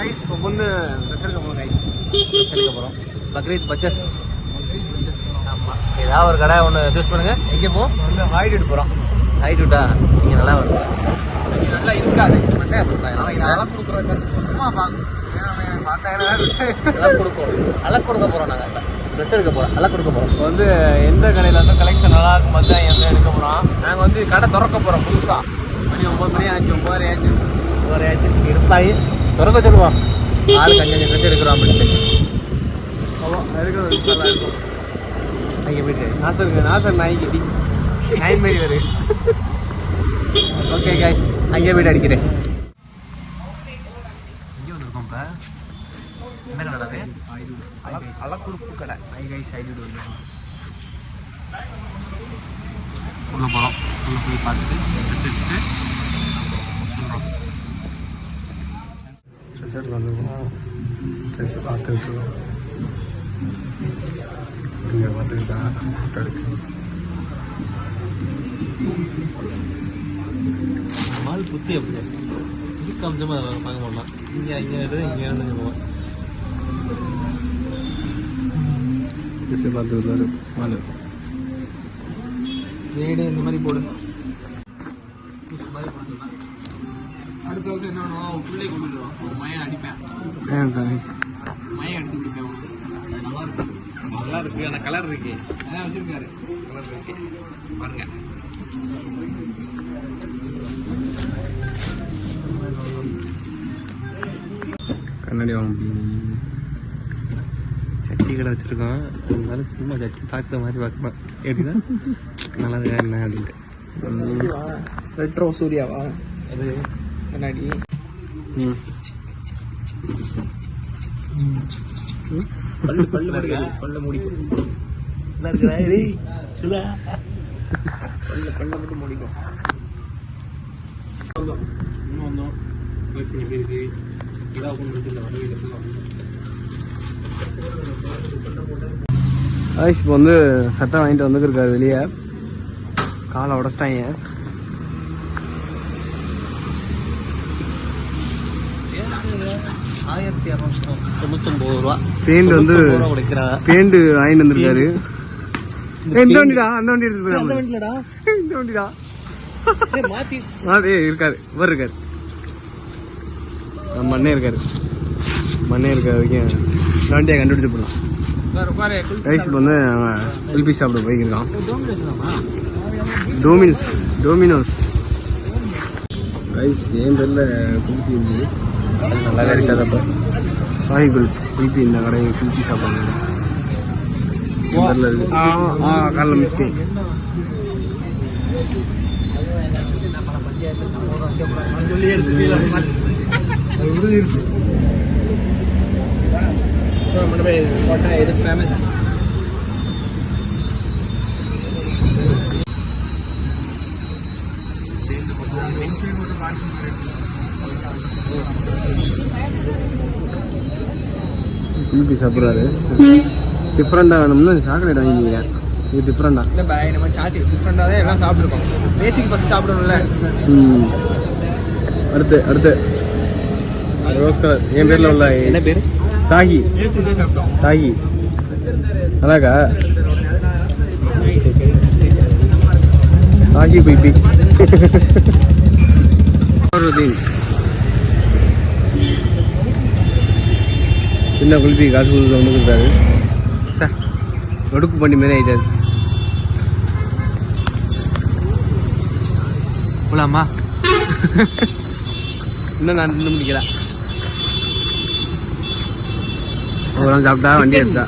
Guys இப்போ பொண்ணு dress எடுக்க போகிறோம் கைஸ். ட்ரெஸ் எடுக்க போகிறோம். பக்ரீத் பர்ச்சேஸ். ஆமாம், ஏதாவது ஒரு கடை ஒன்று சூஸ் பண்ணுங்கள். எங்கே போவோம்? வந்து ஹைட்ரூட் போகிறோம். ஹைட்ரூட்டா? இங்கே நல்லா வரும். நல்லா இருக்காது. அதெல்லாம் கொடுக்குறோம். சும்மா அலக் கொடுப்போம். அலக் கொடுக்க போகிறோம். நாங்கள் ட்ரெஸ் எடுக்க போகிறோம். அலக் கொடுக்க போகிறோம். இப்போ வந்து எந்த கடையில் வந்து கலெக்ஷன் நல்லா இருக்கும் பார்த்து தான் எந்த எடுக்க போகிறோம். நாங்கள் வந்து கடை திறக்க போகிறோம் புதுசாக. மணி 9 மணி ஆச்சு. 9:30 ஆச்சு. 9:30 ஆச்சு. இருப்பாய் திறக்க சொல்லுவோம். ஆளுக்கு 5 ட்ரெஸ் எடுக்கிறோம் அப்படின்ட்டு. ஆமாம், எடுக்கிறது நல்லா இருக்கும். அங்கே போயிட்டு நாசர் நாய்க்கு நைன் மாரி வரு. ஓகே கைஸ், அங்கே போய்ட்டு அடிக்கிறேன். இங்கே வந்திருக்கோம். இப்போ என்ன கடை? அலக்குறுப்பு கடை. ஐ கைஸ் ஹைட்ரூட் வந்து உள்ளே போகிறோம். உள்ளே போய் பார்த்துட்டு ட்ரெஸ் எடுத்துட்டு சொல்கிறோம். ட்ரெஸ் எடுத்து வந்துருக்கோம். ட்ரெஸ்ஸை பார்த்துட்ருக்கோம். இங்கே பார்த்துக்கிட்டா எடுக்கு மால் புத்தி அப்படி இதுக்கு அம்சமாக அதை பார்க்க மாட்டோம். இங்கே இருந்து போவோம். ட்ரெஸ்ஸை பார்த்துக்கிட்டு மால் வீடு இந்த மாதிரி போடு. அடுத்த வருஷம் என்ன பண்ணுவோம்? பிள்ளை கொண்டுடுவோம். ஒரு மயம் அடிப்பேன். மயம் அடித்து கொடுப்பேன். நல்லா இருக்கு. நல்லா இருக்கு. ஆனால் கலர் இருக்கு. அதான் வச்சிருக்காரு. கலர் இருக்கு பாருங்க. கண்ணாடி வாங்க. சட்டி கடை வச்சிருக்கோம். இருந்தாலும் சும்மா சட்டி பார்க்குற மாதிரி பார்க்கலாம். எப்படின்னா நல்லா இருக்கா என்ன அப்படின்ட்டு. ரெட்ரோ சூர்யாவா அது கண்ணாடி? பல்ல முடிக்கும். நல்லா இருக்குதா? பல்ல மட்டும் முடிக்கும். இன்னும் வந்தோம். எப்படி இருக்கு? இப்போ வந்து சட்டை வாங்கிட்டு வந்துருக்காரு வெளியே. காலை உடச்சிட்டாங்க. ₹1290. பேண்ட் வந்து பேண்ட் வாங்கிட்டு வந்திருக்காரு. இந்த வண்டிடா, அந்த வண்டி எடுத்து இந்த வண்டிடா மாத்தி இருக்காரு. இவர் இருக்காரு. மண்ணே இருக்காரு. மண்ணே இருக்காரு வரைக்கும் இந்த வண்டியை கண்டுபிடிச்சு போடலாம். ரைஸ் வந்து குல்பி சாப்பிட போய்க்கிருக்கான். டோமினோஸ் ரைஸ் ஏன் தெரியல. குல்பி இருந்தது நல்லா இருக்காதப்ப. சாரி குல்பி இந்த கடை குல்பி சாப்பிடுவாங்க. தெரியல இருக்கு. காலைல மிஸ்டேக். இது ஃபேமஸ். குல்பி சாப்பிட்றாரு. டிஃப்ரெண்டாக வேணும்னா சாக்லேட் வாங்கிக்கிறேன். இது டிஃப்ரெண்டா இல்லை பாய். நம்ம சாத்தி டிஃப்ரெண்டாக தான் எல்லாம் சாப்பிட்ருக்கோம். பேசிக் ஃபஸ்ட் சாப்பிடணும்ல. அடுத்து ரோஸ் கலர். என் பேரில் உள்ள என்ன பேர்? சாகி. அதாக்கா சாகி பைப்பி. சின்ன குல்பி காசு கொடுத்து வந்து கொடுத்தாரு. சார் ஒடுக்கு பண்ணி மாரி ஆயிட்டாரு. போலாமா? இன்னும் நான் இன்னும் முடிக்கல. அப்புறம் சாப்பிட்டா வண்டி எடுத்தா.